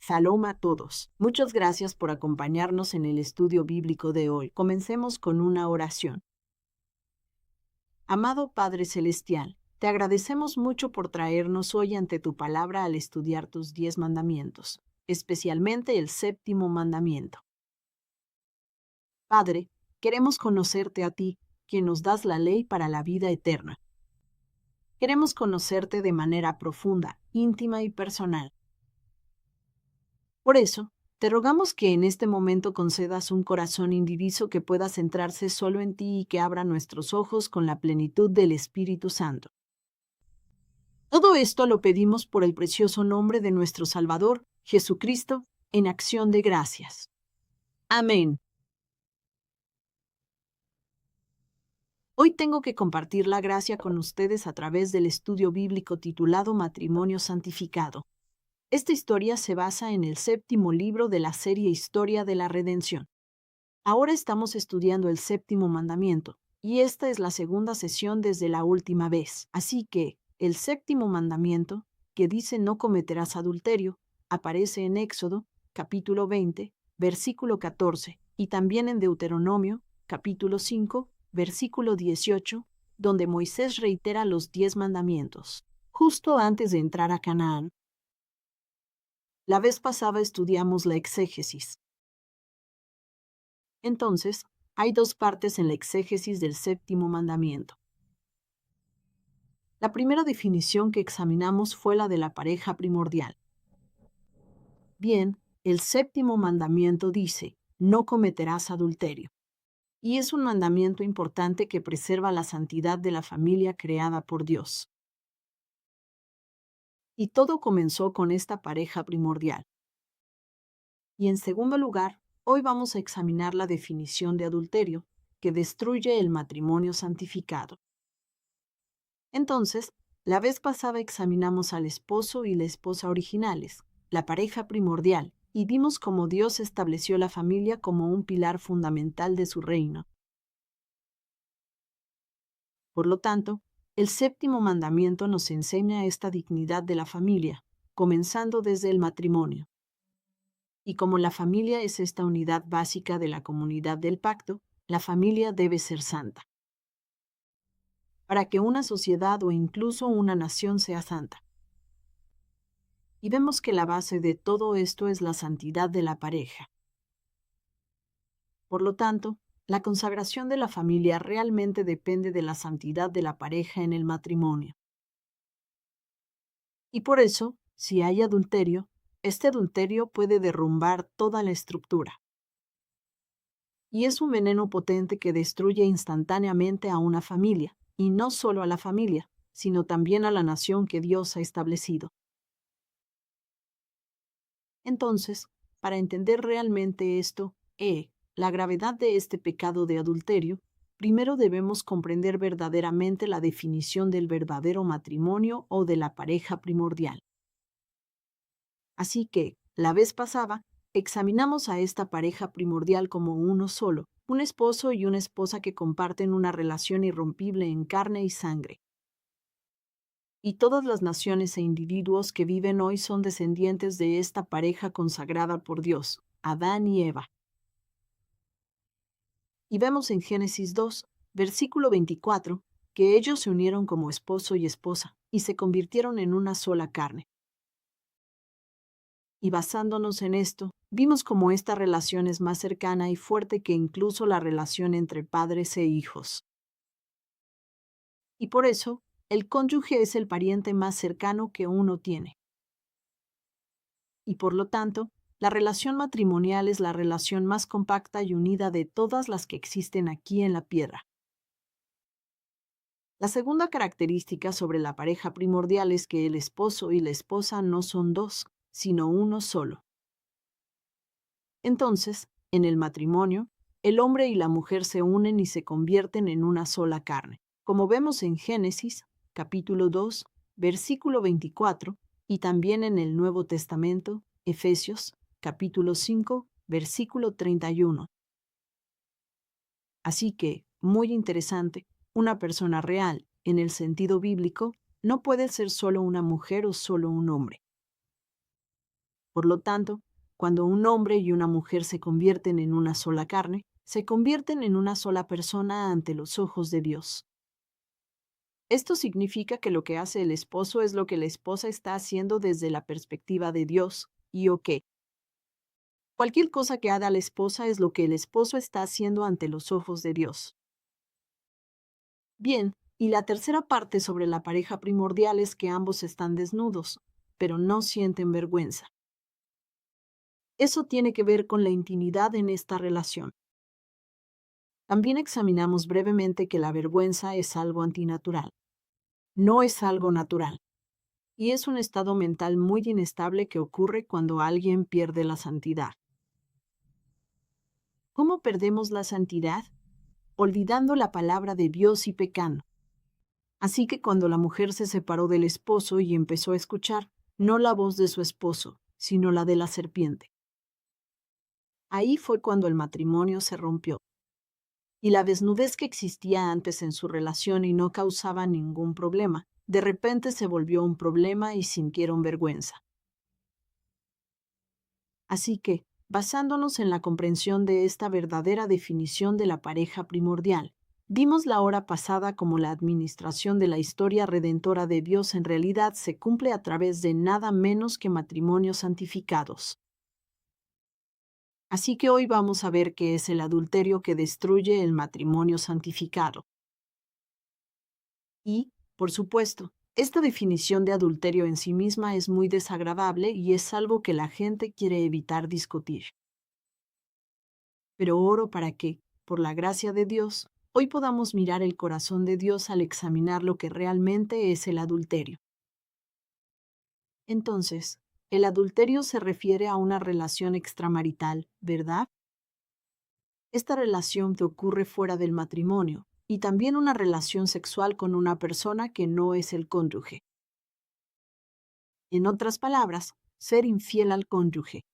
Shalom a todos. Muchas gracias por acompañarnos en el estudio bíblico de hoy. Comencemos con una oración. Amado Padre Celestial, te agradecemos mucho por traernos hoy ante tu palabra al estudiar tus 10 mandamientos, especialmente el séptimo mandamiento. Padre, queremos conocerte a ti, quien nos das la ley para la vida eterna. Queremos conocerte de manera profunda, íntima y personal. Por eso, te rogamos que en este momento concedas un corazón indiviso que pueda centrarse solo en ti y que abra nuestros ojos con la plenitud del Espíritu Santo. Todo esto lo pedimos por el precioso nombre de nuestro Salvador, Jesucristo, en acción de gracias. Amén. Hoy tengo que compartir la gracia con ustedes a través del estudio bíblico titulado Matrimonio Santificado. Esta historia se basa en el séptimo libro de la serie Historia de la Redención. Ahora estamos estudiando el séptimo mandamiento, y esta es la segunda sesión desde la última vez. Así que, el séptimo mandamiento, que dice no cometerás adulterio, aparece en Éxodo, capítulo 20, versículo 14, y también en Deuteronomio, capítulo 5, versículo 18, donde Moisés reitera los 10 mandamientos, justo antes de entrar a Canaán. La vez pasada estudiamos la exégesis. Entonces, hay dos partes en la exégesis del séptimo mandamiento. La primera definición que examinamos fue la de la pareja primordial. Bien, el séptimo mandamiento dice, no cometerás adulterio. Y es un mandamiento importante que preserva la santidad de la familia creada por Dios. Y todo comenzó con esta pareja primordial. Y en segundo lugar, hoy vamos a examinar la definición de adulterio, que destruye el matrimonio santificado. Entonces, la vez pasada examinamos al esposo y la esposa originales, la pareja primordial, y vimos cómo Dios estableció la familia como un pilar fundamental de su reino. Por lo tanto, el séptimo mandamiento nos enseña esta dignidad de la familia, comenzando desde el matrimonio. Y como la familia es esta unidad básica de la comunidad del pacto, la familia debe ser santa. Para que una sociedad o incluso una nación sea santa. Y vemos que la base de todo esto es la santidad de la pareja. Por lo tanto, la consagración de la familia realmente depende de la santidad de la pareja en el matrimonio. Y por eso, si hay adulterio, este adulterio puede derrumbar toda la estructura. Y es un veneno potente que destruye instantáneamente a una familia, y no solo a la familia, sino también a la nación que Dios ha establecido. Entonces, para entender realmente esto, la gravedad de este pecado de adulterio, primero debemos comprender verdaderamente la definición del verdadero matrimonio o de la pareja primordial. Así que, la vez pasada, examinamos a esta pareja primordial como uno solo, un esposo y una esposa que comparten una relación irrompible en carne y sangre. Y todas las naciones e individuos que viven hoy son descendientes de esta pareja consagrada por Dios, Adán y Eva. Y vemos en Génesis 2, versículo 24, que ellos se unieron como esposo y esposa, y se convirtieron en una sola carne. Y basándonos en esto, vimos cómo esta relación es más cercana y fuerte que incluso la relación entre padres e hijos. Y por eso, el cónyuge es el pariente más cercano que uno tiene. Y por lo tanto, la relación matrimonial es la relación más compacta y unida de todas las que existen aquí en la tierra. La segunda característica sobre la pareja primordial es que el esposo y la esposa no son dos, sino uno solo. Entonces, en el matrimonio, el hombre y la mujer se unen y se convierten en una sola carne, como vemos en Génesis, capítulo 2, versículo 24, y también en el Nuevo Testamento, Efesios, capítulo 5, versículo 31. Así que, muy interesante, una persona real, en el sentido bíblico, no puede ser solo una mujer o solo un hombre. Por lo tanto, cuando un hombre y una mujer se convierten en una sola carne, se convierten en una sola persona ante los ojos de Dios. Esto significa que lo que hace el esposo es lo que la esposa está haciendo desde la perspectiva de Dios, y cualquier cosa que haga la esposa es lo que el esposo está haciendo ante los ojos de Dios. Bien, y la tercera parte sobre la pareja primordial es que ambos están desnudos, pero no sienten vergüenza. Eso tiene que ver con la intimidad en esta relación. También examinamos brevemente que la vergüenza es algo antinatural. No es algo natural. Y es un estado mental muy inestable que ocurre cuando alguien pierde la santidad. ¿Cómo perdemos la santidad? Olvidando la palabra de Dios y pecando. Así que cuando la mujer se separó del esposo y empezó a escuchar, no la voz de su esposo, sino la de la serpiente. Ahí fue cuando el matrimonio se rompió. Y la desnudez que existía antes en su relación y no causaba ningún problema, de repente se volvió un problema y sintieron vergüenza. Así que, basándonos en la comprensión de esta verdadera definición de la pareja primordial, vimos la hora pasada como la administración de la historia redentora de Dios en realidad se cumple a través de nada menos que matrimonios santificados. Así que hoy vamos a ver qué es el adulterio que destruye el matrimonio santificado. Y, por supuesto, esta definición de adulterio en sí misma es muy desagradable y es algo que la gente quiere evitar discutir. Pero oro para que, por la gracia de Dios, hoy podamos mirar el corazón de Dios al examinar lo que realmente es el adulterio. Entonces, el adulterio se refiere a una relación extramarital, ¿verdad? Esta relación que ocurre fuera del matrimonio, y también una relación sexual con una persona que no es el cónyuge. En otras palabras, ser infiel al cónyuge.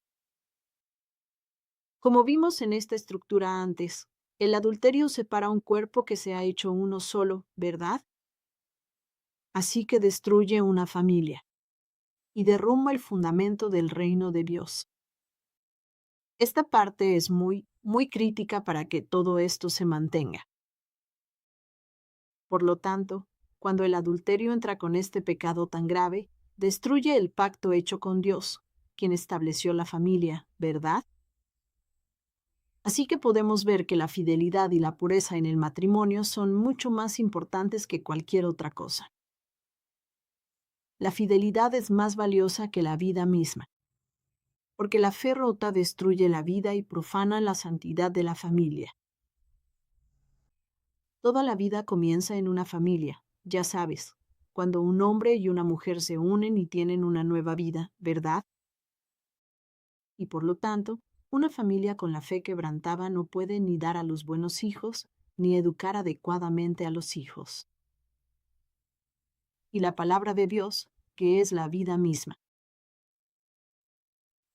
Como vimos en esta estructura antes, el adulterio separa un cuerpo que se ha hecho uno solo, ¿verdad? Así que destruye una familia y derrumba el fundamento del reino de Dios. Esta parte es muy crítica para que todo esto se mantenga. Por lo tanto, cuando el adulterio entra con este pecado tan grave, destruye el pacto hecho con Dios, quien estableció la familia, ¿verdad? Así que podemos ver que la fidelidad y la pureza en el matrimonio son mucho más importantes que cualquier otra cosa. La fidelidad es más valiosa que la vida misma, porque la fe rota destruye la vida y profana la santidad de la familia. Toda la vida comienza en una familia, ya sabes, cuando un hombre y una mujer se unen y tienen una nueva vida, ¿verdad? Y por lo tanto, una familia con la fe quebrantada no puede ni dar a los buenos hijos, ni educar adecuadamente a los hijos. Y la palabra de Dios, que es la vida misma.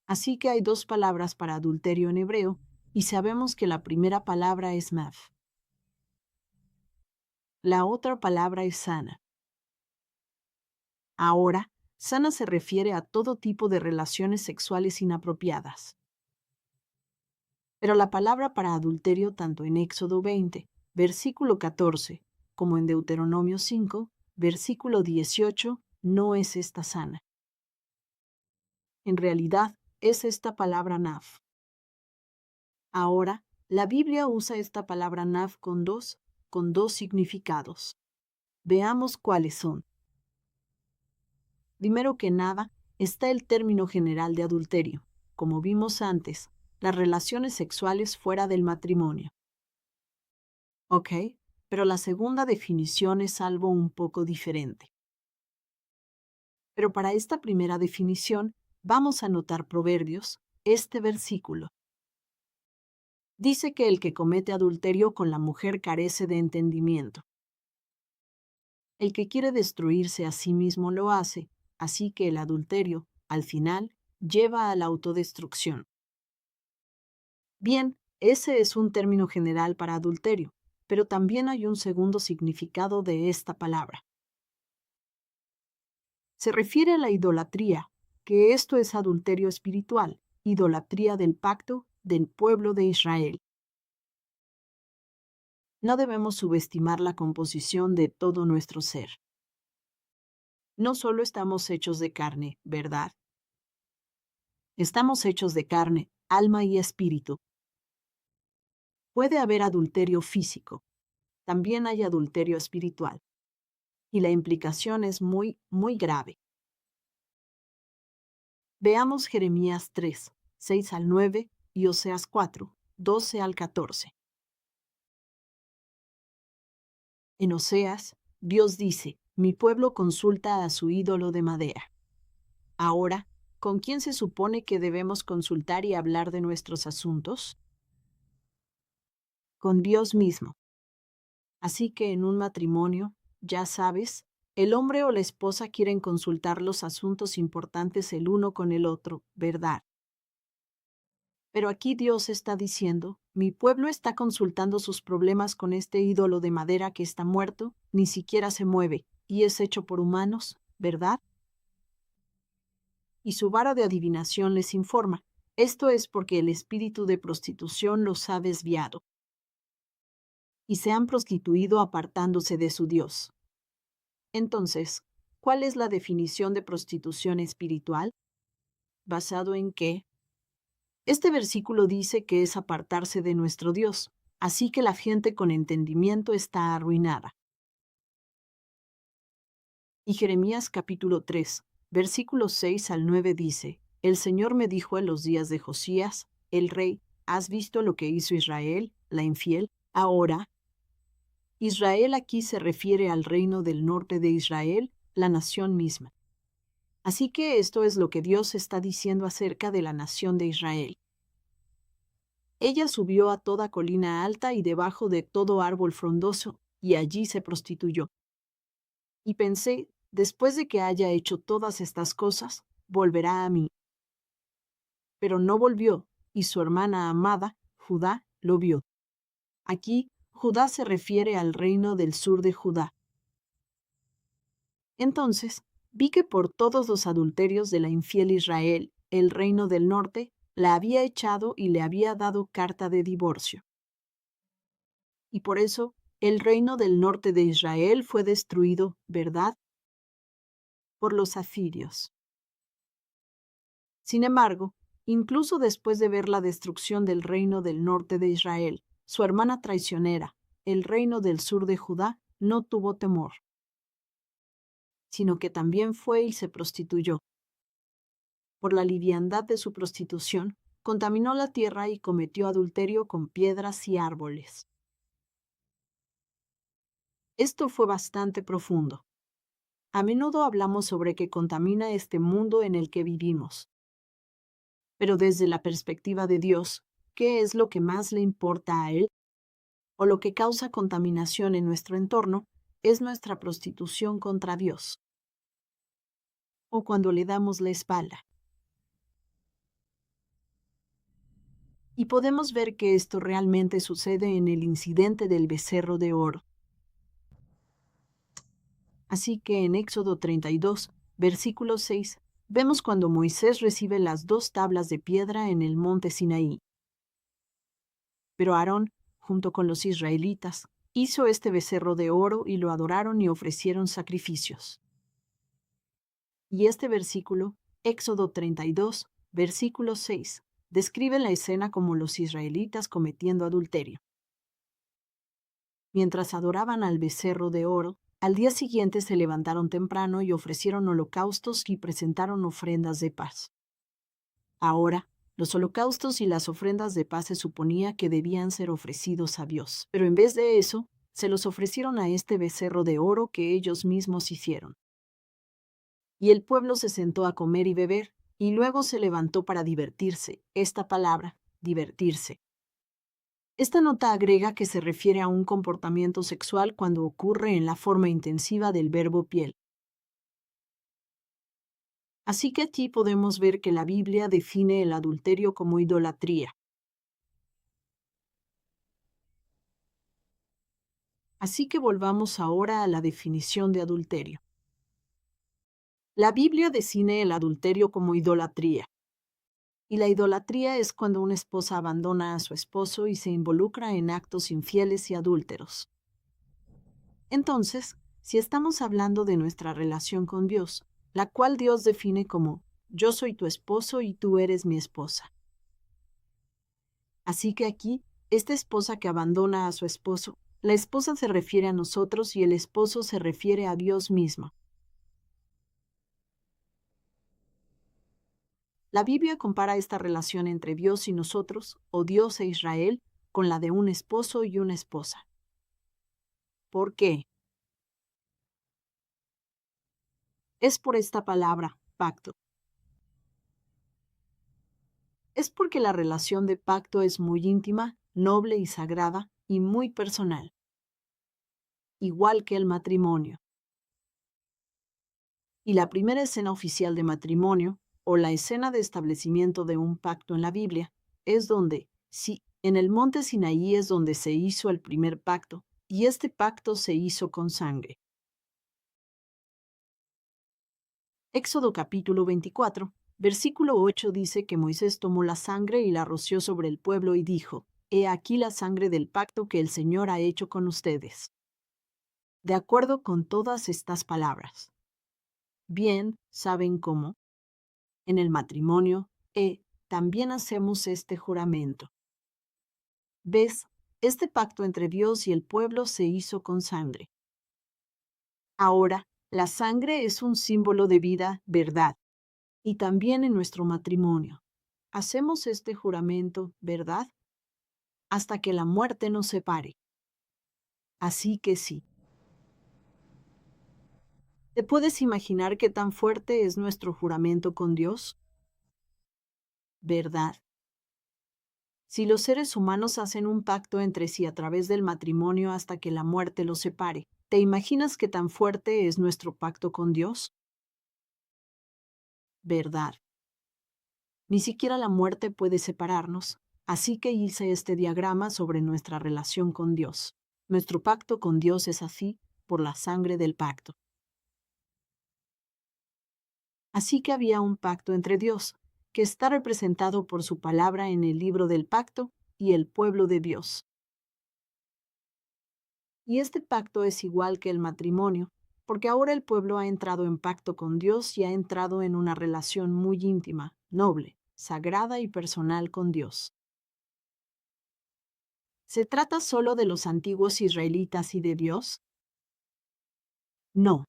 Así que hay dos palabras para adulterio en hebreo, y sabemos que la primera palabra es maf. La otra palabra es sana. Ahora, sana se refiere a todo tipo de relaciones sexuales inapropiadas. Pero la palabra para adulterio tanto en Éxodo 20, versículo 14, como en Deuteronomio 5, versículo 18, no es esta sana. En realidad, es esta palabra naf. Ahora, la Biblia usa esta palabra naf con dos significados. Veamos cuáles son. Primero que nada, está el término general de adulterio, como vimos antes, las relaciones sexuales fuera del matrimonio. Ok, pero la segunda definición es algo un poco diferente. Pero para esta primera definición, vamos a notar Proverbios, este versículo. Dice que el que comete adulterio con la mujer carece de entendimiento. El que quiere destruirse a sí mismo lo hace, así que el adulterio, al final, lleva a la autodestrucción. Bien, ese es un término general para adulterio, pero también hay un segundo significado de esta palabra. Se refiere a la idolatría, que esto es adulterio espiritual, idolatría del pacto del pueblo de Israel. No debemos subestimar la composición de todo nuestro ser. No solo estamos hechos de carne, ¿verdad? Estamos hechos de carne, alma y espíritu. Puede haber adulterio físico. También hay adulterio espiritual. Y la implicación es muy, muy grave. Veamos Jeremías 3, 6 al 9 y Oseas 4, 12 al 14. En Oseas, Dios dice, mi pueblo consulta a su ídolo de madera. Ahora, ¿con quién se supone que debemos consultar y hablar de nuestros asuntos? Con Dios mismo. Así que en un matrimonio, ya sabes, el hombre o la esposa quieren consultar los asuntos importantes el uno con el otro, ¿verdad? Pero aquí Dios está diciendo, mi pueblo está consultando sus problemas con este ídolo de madera que está muerto, ni siquiera se mueve, y es hecho por humanos, ¿verdad? Y su vara de adivinación les informa, esto es porque el espíritu de prostitución los ha desviado, y se han prostituido apartándose de su Dios. Entonces, ¿cuál es la definición de prostitución espiritual? ¿Basado en qué? Este versículo dice que es apartarse de nuestro Dios, así que la gente con entendimiento está arruinada. Y Jeremías capítulo 3, versículos 6 al 9 dice, el Señor me dijo en los días de Josías, el rey, ¿has visto lo que hizo Israel, la infiel? Ahora, Israel aquí se refiere al reino del norte de Israel, la nación misma. Así que esto es lo que Dios está diciendo acerca de la nación de Israel. Ella subió a toda colina alta y debajo de todo árbol frondoso, y allí se prostituyó. Y pensé, después de que haya hecho todas estas cosas, volverá a mí. Pero no volvió, y su hermana amada, Judá, lo vio. Aquí, Judá se refiere al reino del sur de Judá. Entonces, vi que por todos los adulterios de la infiel Israel, el reino del norte la había echado y le había dado carta de divorcio. Y por eso, el reino del norte de Israel fue destruido, ¿verdad? Por los asirios. Sin embargo, incluso después de ver la destrucción del reino del norte de Israel, su hermana traicionera, el reino del sur de Judá, no tuvo temor, sino que también fue y se prostituyó. Por la liviandad de su prostitución, contaminó la tierra y cometió adulterio con piedras y árboles. Esto fue bastante profundo. A menudo hablamos sobre qué contamina este mundo en el que vivimos. Pero desde la perspectiva de Dios, ¿qué es lo que más le importa a Él? O lo que causa contaminación en nuestro entorno es nuestra prostitución contra Dios. O cuando le damos la espalda. Y podemos ver que esto realmente sucede en el incidente del becerro de oro. Así que en Éxodo 32, versículo 6, vemos cuando Moisés recibe las 2 tablas de piedra en el monte Sinaí. Pero Aarón, junto con los israelitas, hizo este becerro de oro y lo adoraron y ofrecieron sacrificios. Y este versículo, Éxodo 32, versículo 6, describe la escena como los israelitas cometiendo adulterio. Mientras adoraban al becerro de oro, al día siguiente se levantaron temprano y ofrecieron holocaustos y presentaron ofrendas de paz. Ahora, los holocaustos y las ofrendas de paz se suponía que debían ser ofrecidos a Dios, pero en vez de eso, se los ofrecieron a este becerro de oro que ellos mismos hicieron. Y el pueblo se sentó a comer y beber, y luego se levantó para divertirse. Esta palabra, divertirse. Esta nota agrega que se refiere a un comportamiento sexual cuando ocurre en la forma intensiva del verbo piel. Así que aquí podemos ver que la Biblia define el adulterio como idolatría. Así que volvamos ahora a la definición de adulterio. La Biblia define el adulterio como idolatría. Y la idolatría es cuando una esposa abandona a su esposo y se involucra en actos infieles y adúlteros. Entonces, si estamos hablando de nuestra relación con Dios, la cual Dios define como yo soy tu esposo y tú eres mi esposa. Así que aquí, esta esposa que abandona a su esposo, la esposa se refiere a nosotros y el esposo se refiere a Dios mismo. La Biblia compara esta relación entre Dios y nosotros, o Dios e Israel, con la de un esposo y una esposa. ¿Por qué? Es por esta palabra, pacto. Es porque la relación de pacto es muy íntima, noble y sagrada, y muy personal, igual que el matrimonio. Y la primera escena oficial de matrimonio, o la escena de establecimiento de un pacto en la Biblia, es donde, sí, en el monte Sinaí es donde se hizo el primer pacto, y este pacto se hizo con sangre. Éxodo capítulo 24, versículo 8 dice que Moisés tomó la sangre y la roció sobre el pueblo y dijo, He aquí la sangre del pacto que el Señor ha hecho con ustedes. De acuerdo con todas estas palabras. Bien, ¿saben cómo? En el matrimonio, también hacemos este juramento. ¿Ves? Este pacto entre Dios y el pueblo se hizo con sangre. Ahora, la sangre es un símbolo de vida, verdad, y también en nuestro matrimonio. Hacemos este juramento, ¿verdad? Hasta que la muerte nos separe. Así que sí. ¿Te puedes imaginar qué tan fuerte es nuestro juramento con Dios? ¿Verdad? Si los seres humanos hacen un pacto entre sí a través del matrimonio hasta que la muerte los separe, ¿te imaginas qué tan fuerte es nuestro pacto con Dios? ¿Verdad? Ni siquiera la muerte puede separarnos, así que hice este diagrama sobre nuestra relación con Dios. Nuestro pacto con Dios es así, por la sangre del pacto. Así que había un pacto entre Dios, que está representado por su palabra en el libro del pacto, y el pueblo de Dios. Y este pacto es igual que el matrimonio, porque ahora el pueblo ha entrado en pacto con Dios y ha entrado en una relación muy íntima, noble, sagrada y personal con Dios. ¿Se trata solo de los antiguos israelitas y de Dios? No.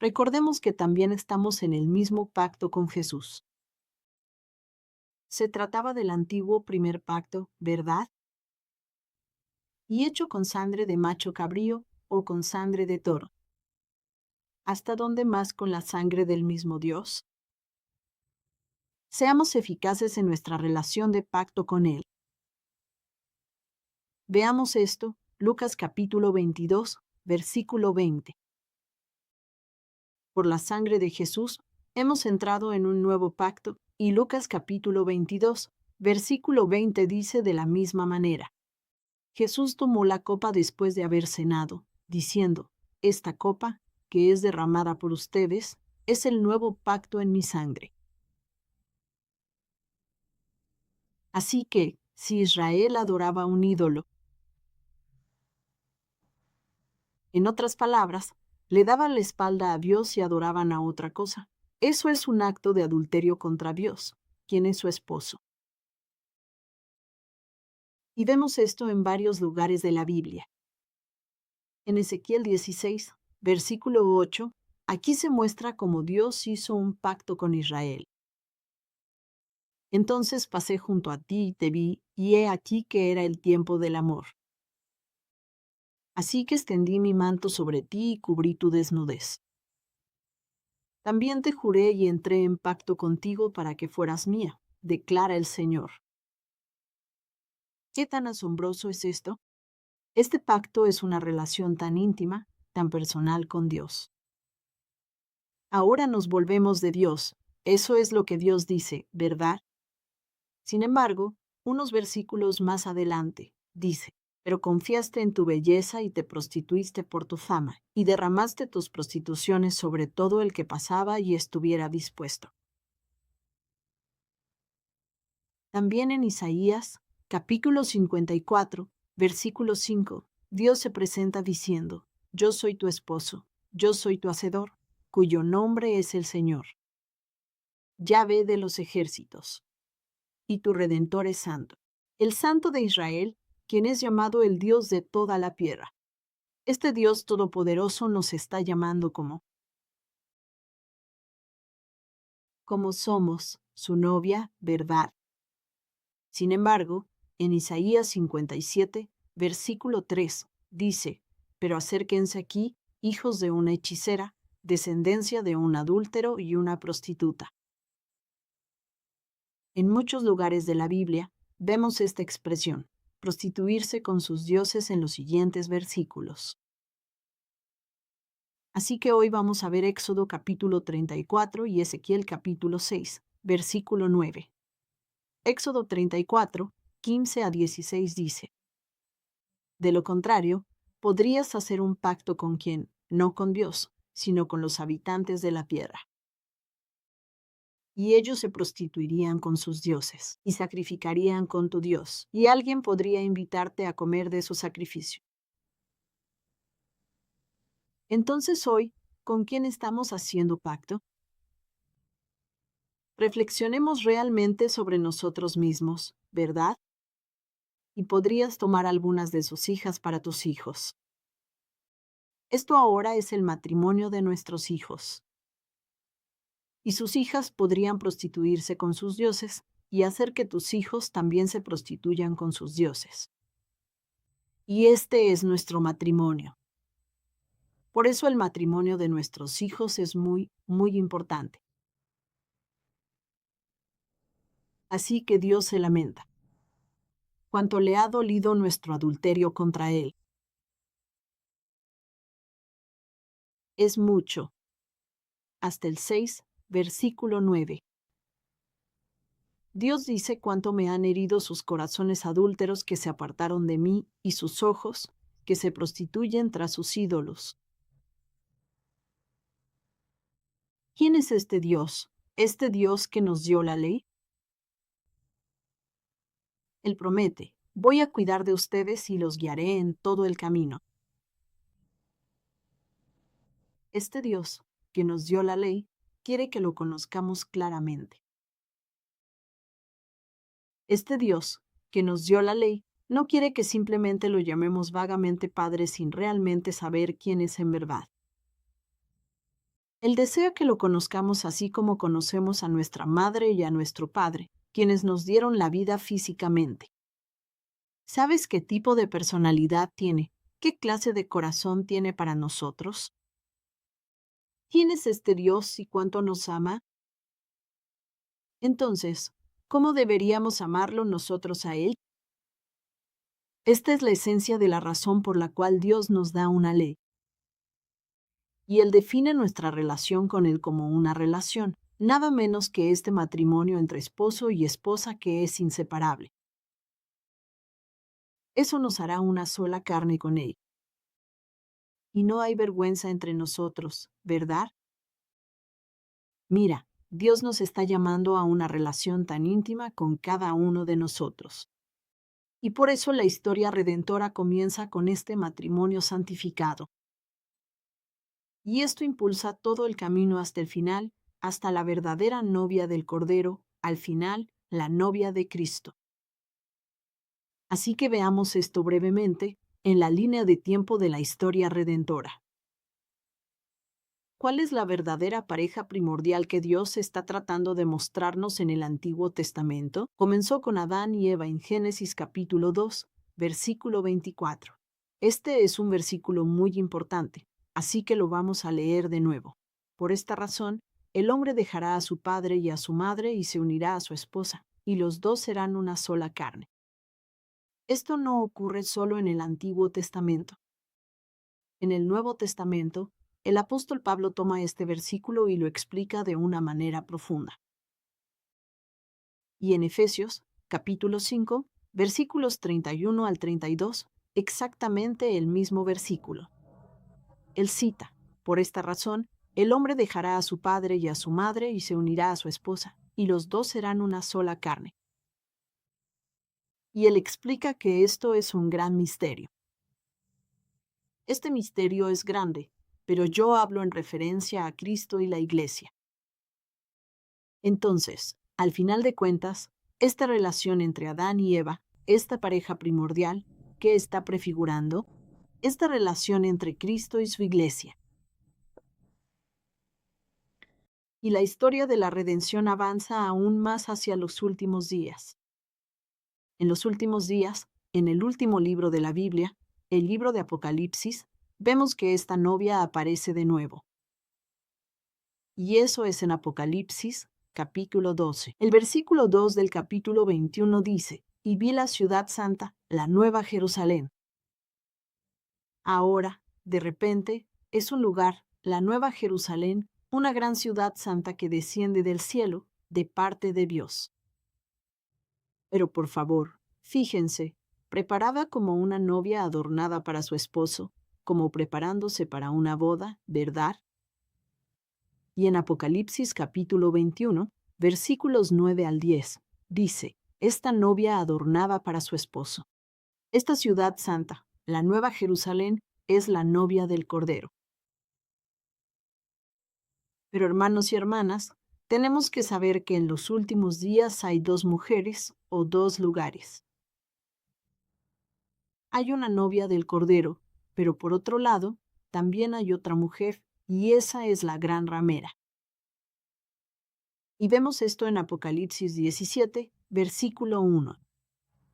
Recordemos que también estamos en el mismo pacto con Jesús. Se trataba del antiguo primer pacto, ¿verdad? Y hecho con sangre de macho cabrío o con sangre de toro. ¿Hasta dónde más con la sangre del mismo Dios? Seamos eficaces en nuestra relación de pacto con Él. Veamos esto, Lucas capítulo 22, versículo 20. Por la sangre de Jesús, hemos entrado en un nuevo pacto, y Lucas capítulo 22, versículo 20 dice de la misma manera. Jesús tomó la copa después de haber cenado, diciendo, Esta copa, que es derramada por ustedes, es el nuevo pacto en mi sangre. Así que, si Israel adoraba un ídolo, en otras palabras, le daban la espalda a Dios y adoraban a otra cosa, eso es un acto de adulterio contra Dios, quien es su esposo. Y vemos esto en varios lugares de la Biblia. En Ezequiel 16, versículo 8, aquí se muestra cómo Dios hizo un pacto con Israel. Entonces pasé junto a ti y te vi, y he aquí que era el tiempo del amor. Así que extendí mi manto sobre ti y cubrí tu desnudez. También te juré y entré en pacto contigo para que fueras mía, declara el Señor. ¿Qué tan asombroso es esto? Este pacto es una relación tan íntima, tan personal con Dios. Ahora nos volvemos de Dios. Eso es lo que Dios dice, ¿verdad? Sin embargo, unos versículos más adelante, dice, pero confiaste en tu belleza y te prostituiste por tu fama, y derramaste tus prostituciones sobre todo el que pasaba y estuviera dispuesto. También en Isaías, capítulo 54, versículo 5, Dios se presenta diciendo: Yo soy tu esposo, yo soy tu hacedor, cuyo nombre es el Señor, Yahvé de los ejércitos, y tu Redentor es santo, el Santo de Israel, quien es llamado el Dios de toda la tierra. Este Dios todopoderoso nos está llamando como somos, su novia, ¿verdad? Sin embargo, en Isaías 57, versículo 3, dice: Pero acérquense aquí, hijos de una hechicera, descendencia de un adúltero y una prostituta. En muchos lugares de la Biblia vemos esta expresión, prostituirse con sus dioses, en los siguientes versículos. Así que hoy vamos a ver Éxodo capítulo 34 y Ezequiel capítulo 6, versículo 9. Éxodo 34, 15 a 16 dice: De lo contrario, podrías hacer un pacto con quien, no con Dios, sino con los habitantes de la tierra. Y ellos se prostituirían con sus dioses y sacrificarían con tu Dios, y alguien podría invitarte a comer de su sacrificio. Entonces hoy, ¿con quién estamos haciendo pacto? Reflexionemos realmente sobre nosotros mismos, ¿verdad? Y podrías tomar algunas de sus hijas para tus hijos. Esto ahora es el matrimonio de nuestros hijos. Y sus hijas podrían prostituirse con sus dioses y hacer que tus hijos también se prostituyan con sus dioses. Y este es nuestro matrimonio. Por eso el matrimonio de nuestros hijos es muy, muy importante. Así que Dios se lamenta. Cuánto le ha dolido nuestro adulterio contra él. Es mucho. Hasta el 6, versículo 9. Dios dice cuánto me han herido sus corazones adúlteros que se apartaron de mí y sus ojos que se prostituyen tras sus ídolos. ¿Quién es este Dios? ¿Este Dios que nos dio la ley? Él promete: voy a cuidar de ustedes y los guiaré en todo el camino. Este Dios que nos dio la ley quiere que lo conozcamos claramente. Este Dios que nos dio la ley no quiere que simplemente lo llamemos vagamente Padre sin realmente saber quién es en verdad. Él desea que lo conozcamos así como conocemos a nuestra madre y a nuestro padre, quienes nos dieron la vida físicamente. ¿Sabes qué tipo de personalidad tiene? ¿Qué clase de corazón tiene para nosotros? ¿Quién es este Dios y cuánto nos ama? Entonces, ¿cómo deberíamos amarlo nosotros a Él? Esta es la esencia de la razón por la cual Dios nos da una ley. Y Él define nuestra relación con Él como una relación, nada menos que este matrimonio entre esposo y esposa que es inseparable. Eso nos hará una sola carne con Él. Y no hay vergüenza entre nosotros, ¿verdad? Mira, Dios nos está llamando a una relación tan íntima con cada uno de nosotros. Y por eso la historia redentora comienza con este matrimonio santificado. Y esto impulsa todo el camino hasta el final, hasta la verdadera novia del Cordero, al final, la novia de Cristo. Así que veamos esto brevemente, en la línea de tiempo de la historia redentora. ¿Cuál es la verdadera pareja primordial que Dios está tratando de mostrarnos en el Antiguo Testamento? Comenzó con Adán y Eva en Génesis capítulo 2, versículo 24. Este es un versículo muy importante, así que lo vamos a leer de nuevo. Por esta razón, el hombre dejará a su padre y a su madre y se unirá a su esposa, y los dos serán una sola carne. Esto no ocurre solo en el Antiguo Testamento. En el Nuevo Testamento, el apóstol Pablo toma este versículo y lo explica de una manera profunda. Y en Efesios, capítulo 5, versículos 31 al 32, exactamente el mismo versículo. Él cita: por esta razón, el hombre dejará a su padre y a su madre y se unirá a su esposa, y los dos serán una sola carne. Y él explica que esto es un gran misterio. Este misterio es grande, pero yo hablo en referencia a Cristo y la Iglesia. Entonces, al final de cuentas, esta relación entre Adán y Eva, esta pareja primordial, ¿qué está prefigurando? Esta relación entre Cristo y su Iglesia. Y la historia de la redención avanza aún más hacia los últimos días. En los últimos días, en el último libro de la Biblia, el libro de Apocalipsis, vemos que esta novia aparece de nuevo. Y eso es en Apocalipsis, capítulo 12. El versículo 2 del capítulo 21 dice: y vi la ciudad santa, la nueva Jerusalén. Ahora, de repente, es un lugar, la nueva Jerusalén, una gran ciudad santa que desciende del cielo, de parte de Dios. Pero por favor, fíjense, preparada como una novia adornada para su esposo, como preparándose para una boda, ¿verdad? Y en Apocalipsis capítulo 21, versículos 9 al 10, dice: esta novia adornada para su esposo. Esta ciudad santa, la nueva Jerusalén, es la novia del Cordero. Pero hermanos y hermanas, tenemos que saber que en los últimos días hay dos mujeres o dos lugares. Hay una novia del Cordero, pero por otro lado, también hay otra mujer, y esa es la gran ramera. Y vemos esto en Apocalipsis 17, versículo 1.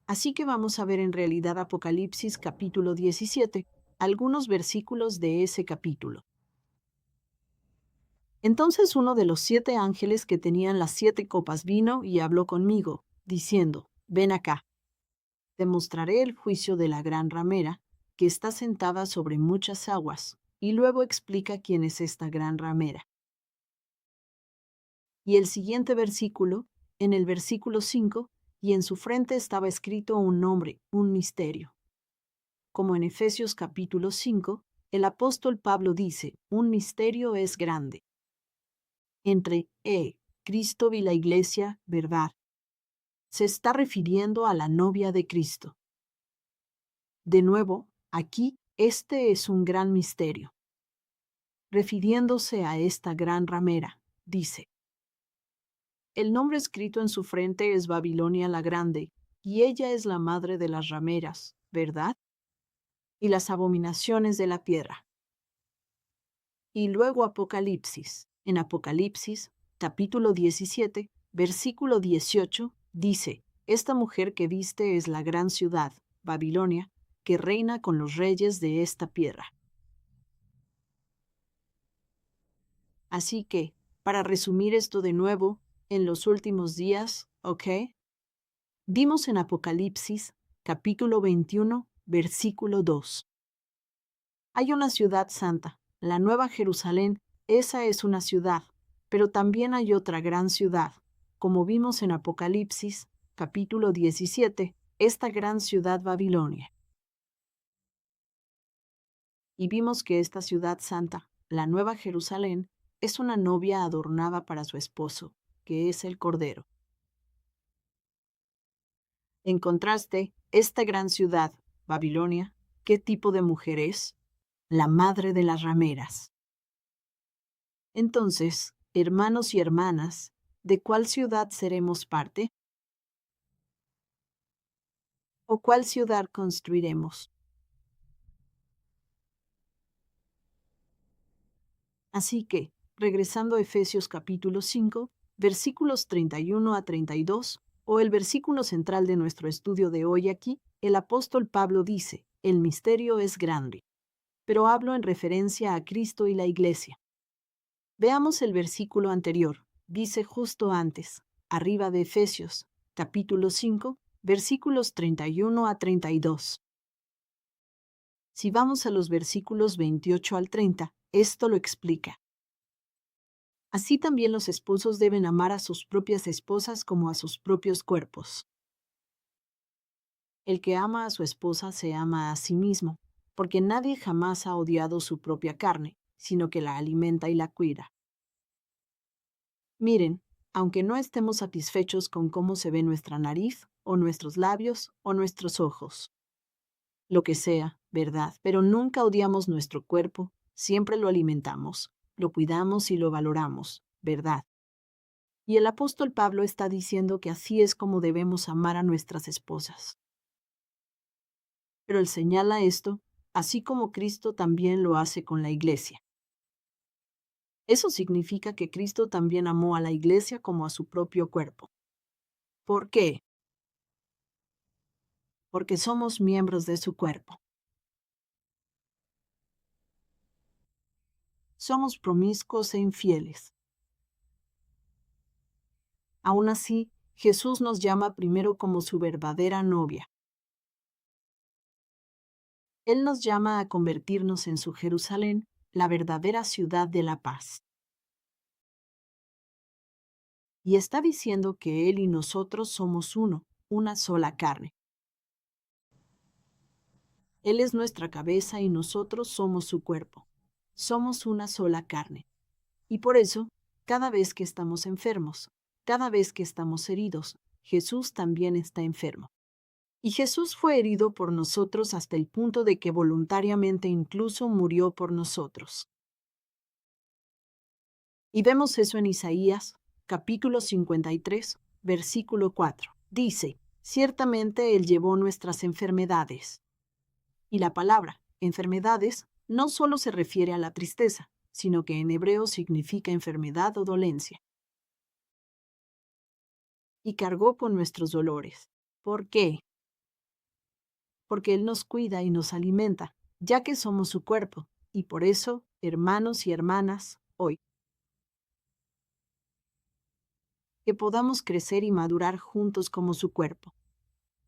Así que vamos a ver en realidad Apocalipsis capítulo 17, algunos versículos de ese capítulo. Entonces uno de los 7 ángeles que tenían las 7 copas vino y habló conmigo, diciendo: ven acá. Te mostraré el juicio de la gran ramera, que está sentada sobre muchas aguas, y luego explica quién es esta gran ramera. Y el siguiente versículo, en el versículo 5, y en su frente estaba escrito un nombre, un misterio. Como en Efesios capítulo 5, el apóstol Pablo dice: un misterio es grande. Entre Cristo y la Iglesia, ¿verdad? Se está refiriendo a la novia de Cristo. De nuevo, aquí, este es un gran misterio. Refiriéndose a esta gran ramera, dice: el nombre escrito en su frente es Babilonia la Grande, y ella es la madre de las rameras, ¿verdad? Y las abominaciones de la tierra. Y luego Apocalipsis. En Apocalipsis, capítulo 17, versículo 18, dice: esta mujer que viste es la gran ciudad, Babilonia, que reina con los reyes de esta tierra. Así que, para resumir esto de nuevo, en los últimos días, ¿ok? Vimos en Apocalipsis, capítulo 21, versículo 2. Hay una ciudad santa, la Nueva Jerusalén, esa es una ciudad, pero también hay otra gran ciudad, como vimos en Apocalipsis, capítulo 17, esta gran ciudad Babilonia. Y vimos que esta ciudad santa, la Nueva Jerusalén, es una novia adornada para su esposo, que es el Cordero. En contraste, esta gran ciudad, Babilonia, ¿qué tipo de mujer es? La madre de las rameras. Entonces, hermanos y hermanas, ¿de cuál ciudad seremos parte? ¿O cuál ciudad construiremos? Así que, regresando a Efesios capítulo 5, versículos 31 a 32, o el versículo central de nuestro estudio de hoy aquí, el apóstol Pablo dice: el misterio es grande. Pero hablo en referencia a Cristo y la Iglesia. Veamos el versículo anterior. Dice justo antes, arriba de Efesios, capítulo 5, versículos 31 a 32. Si vamos a los versículos 28 al 30, esto lo explica. Así también los esposos deben amar a sus propias esposas como a sus propios cuerpos. El que ama a su esposa se ama a sí mismo, porque nadie jamás ha odiado su propia carne, sino que la alimenta y la cuida. Miren, aunque no estemos satisfechos con cómo se ve nuestra nariz, o nuestros labios, o nuestros ojos, lo que sea, ¿verdad? Pero nunca odiamos nuestro cuerpo, siempre lo alimentamos, lo cuidamos y lo valoramos, ¿verdad? Y el apóstol Pablo está diciendo que así es como debemos amar a nuestras esposas. Pero él señala esto, así como Cristo también lo hace con la iglesia. Eso significa que Cristo también amó a la iglesia como a su propio cuerpo. ¿Por qué? Porque somos miembros de su cuerpo. Somos promiscuos e infieles. Aún así, Jesús nos llama primero como su verdadera novia. Él nos llama a convertirnos en su Jerusalén, la verdadera ciudad de la paz. Y está diciendo que Él y nosotros somos uno, una sola carne. Él es nuestra cabeza y nosotros somos su cuerpo. Somos una sola carne. Y por eso, cada vez que estamos enfermos, cada vez que estamos heridos, Jesús también está enfermo. Y Jesús fue herido por nosotros hasta el punto de que voluntariamente incluso murió por nosotros. Y vemos eso en Isaías, capítulo 53, versículo 4. Dice, ciertamente Él llevó nuestras enfermedades. Y la palabra enfermedades no solo se refiere a la tristeza, sino que en hebreo significa enfermedad o dolencia. Y cargó con nuestros dolores. ¿Por qué? Porque Él nos cuida y nos alimenta, ya que somos su cuerpo, y por eso, hermanos y hermanas, hoy, que podamos crecer y madurar juntos como su cuerpo,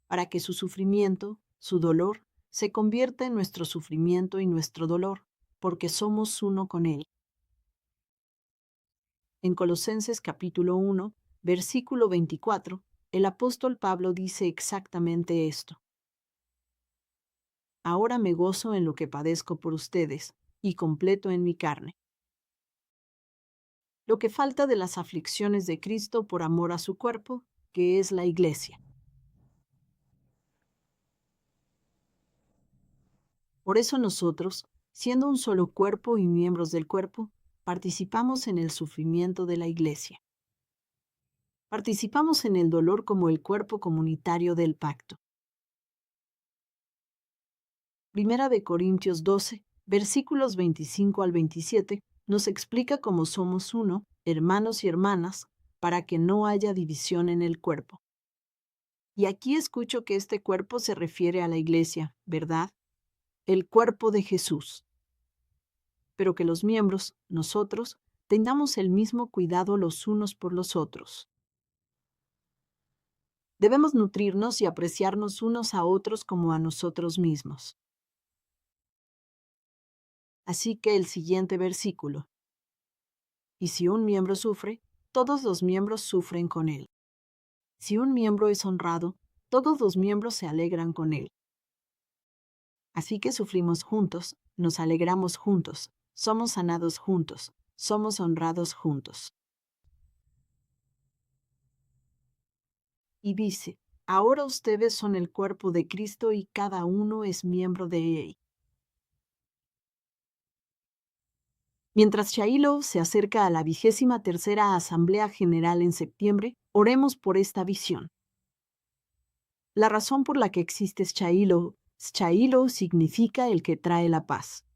para que su sufrimiento, su dolor, se convierta en nuestro sufrimiento y nuestro dolor, porque somos uno con Él. En Colosenses capítulo 1, versículo 24, el apóstol Pablo dice exactamente esto. Ahora me gozo en lo que padezco por ustedes, y completo en mi carne. Lo que falta de las aflicciones de Cristo por amor a su cuerpo, que es la iglesia. Por eso nosotros, siendo un solo cuerpo y miembros del cuerpo, participamos en el sufrimiento de la iglesia. Participamos en el dolor como el cuerpo comunitario del pacto. Primera de Corintios 12, versículos 25 al 27, nos explica cómo somos uno, hermanos y hermanas, para que no haya división en el cuerpo. Y aquí escucho que este cuerpo se refiere a la iglesia, ¿verdad? El cuerpo de Jesús. Pero que los miembros, nosotros, tengamos el mismo cuidado los unos por los otros. Debemos nutrirnos y apreciarnos unos a otros como a nosotros mismos. Así que el siguiente versículo. Y si un miembro sufre, todos los miembros sufren con él. Si un miembro es honrado, todos los miembros se alegran con él. Así que sufrimos juntos, nos alegramos juntos, somos sanados juntos, somos honrados juntos. Y dice, ahora ustedes son el cuerpo de Cristo y cada uno es miembro de él. Mientras Shiloh se acerca a la 23ª Asamblea General en septiembre, oremos por esta visión. La razón por la que existe Shiloh significa el que trae la paz.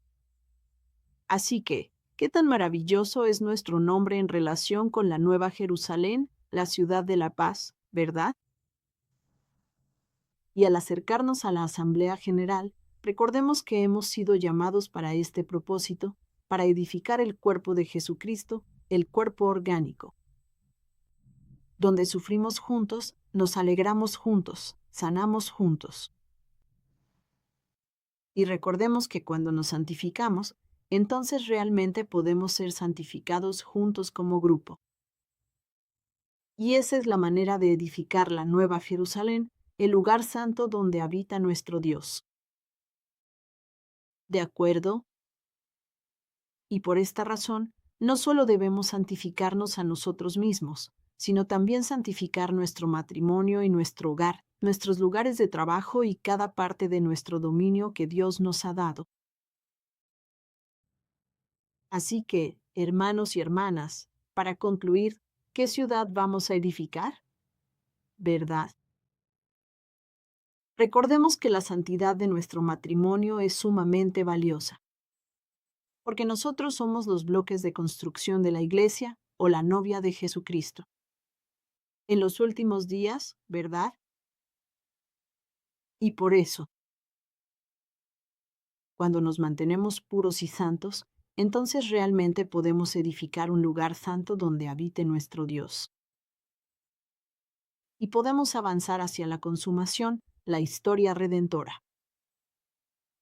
Así que, ¿qué tan maravilloso es nuestro nombre en relación con la Nueva Jerusalén, la ciudad de la paz, ¿verdad? Y al acercarnos a la Asamblea General, recordemos que hemos sido llamados para este propósito, para edificar el cuerpo de Jesucristo, el cuerpo orgánico, donde sufrimos juntos, nos alegramos juntos, sanamos juntos. Y recordemos que cuando nos santificamos, entonces realmente podemos ser santificados juntos como grupo. Y esa es la manera de edificar la Nueva Jerusalén, el lugar santo donde habita nuestro Dios. ¿De acuerdo? Y por esta razón, no solo debemos santificarnos a nosotros mismos, sino también santificar nuestro matrimonio y nuestro hogar, nuestros lugares de trabajo y cada parte de nuestro dominio que Dios nos ha dado. Así que, hermanos y hermanas, para concluir, ¿qué ciudad vamos a edificar? ¿Verdad? Recordemos que la santidad de nuestro matrimonio es sumamente valiosa, porque nosotros somos los bloques de construcción de la Iglesia o la novia de Jesucristo. En los últimos días, ¿verdad? Y por eso, cuando nos mantenemos puros y santos, entonces realmente podemos edificar un lugar santo donde habite nuestro Dios. Y podemos avanzar hacia la consumación, la historia redentora.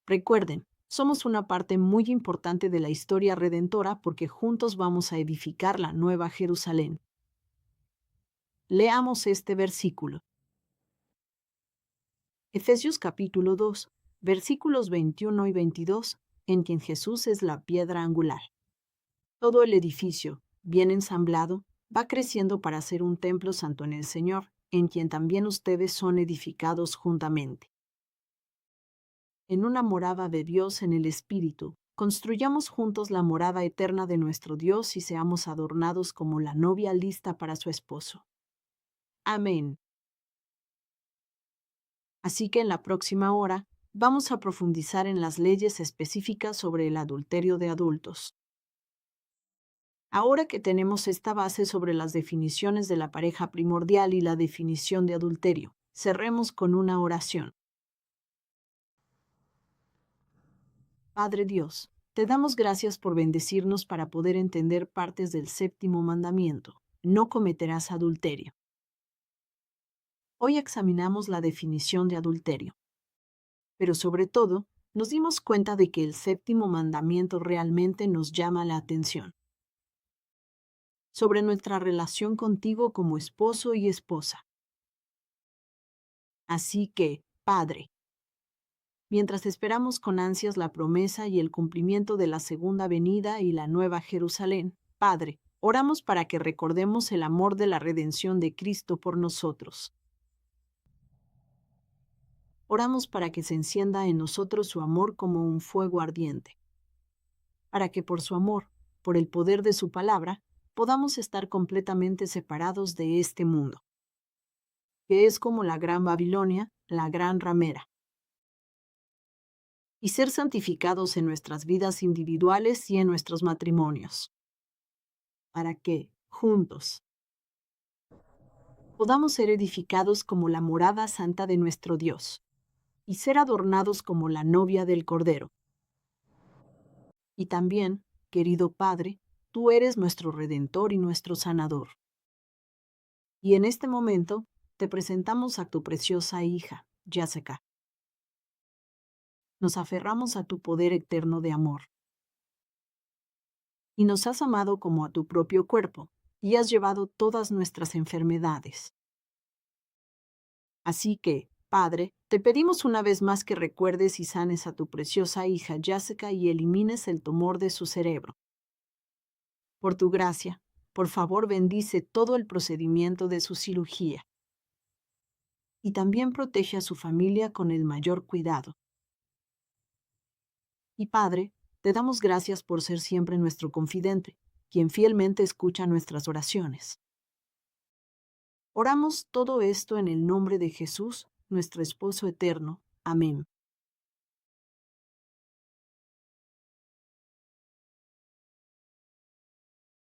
Recuerden, somos una parte muy importante de la historia redentora porque juntos vamos a edificar la Nueva Jerusalén. Leamos este versículo. Efesios capítulo 2, versículos 21 y 22, en quien Jesús es la piedra angular. Todo el edificio, bien ensamblado, va creciendo para ser un templo santo en el Señor, en quien también ustedes son edificados juntamente. En una morada de Dios en el Espíritu, construyamos juntos la morada eterna de nuestro Dios y seamos adornados como la novia lista para su esposo. Amén. Así que en la próxima hora, vamos a profundizar en las leyes específicas sobre el adulterio de adultos. Ahora que tenemos esta base sobre las definiciones de la pareja primordial y la definición de adulterio, cerremos con una oración. Padre Dios, te damos gracias por bendecirnos para poder entender partes del séptimo mandamiento. No cometerás adulterio. Hoy examinamos la definición de adulterio. Pero sobre todo, nos dimos cuenta de que el séptimo mandamiento realmente nos llama la atención sobre nuestra relación contigo como esposo y esposa. Así que, Padre, mientras esperamos con ansias la promesa y el cumplimiento de la segunda venida y la nueva Jerusalén, Padre, oramos para que recordemos el amor de la redención de Cristo por nosotros. Oramos para que se encienda en nosotros su amor como un fuego ardiente, para que por su amor, por el poder de su palabra, podamos estar completamente separados de este mundo, que es como la gran Babilonia, la gran ramera, y ser santificados en nuestras vidas individuales y en nuestros matrimonios, para que, juntos, podamos ser edificados como la morada santa de nuestro Dios, y ser adornados como la novia del Cordero. Y también, querido Padre, tú eres nuestro Redentor y nuestro Sanador. Y en este momento, te presentamos a tu preciosa hija, Jessica. Nos aferramos a tu poder eterno de amor. Y nos has amado como a tu propio cuerpo, y has llevado todas nuestras enfermedades. Así que, Padre, te pedimos una vez más que recuerdes y sanes a tu preciosa hija Jessica y elimines el tumor de su cerebro. Por tu gracia, por favor bendice todo el procedimiento de su cirugía. Y también protege a su familia con el mayor cuidado. Y Padre, te damos gracias por ser siempre nuestro confidente, quien fielmente escucha nuestras oraciones. Oramos todo esto en el nombre de Jesús, nuestro esposo eterno. Amén.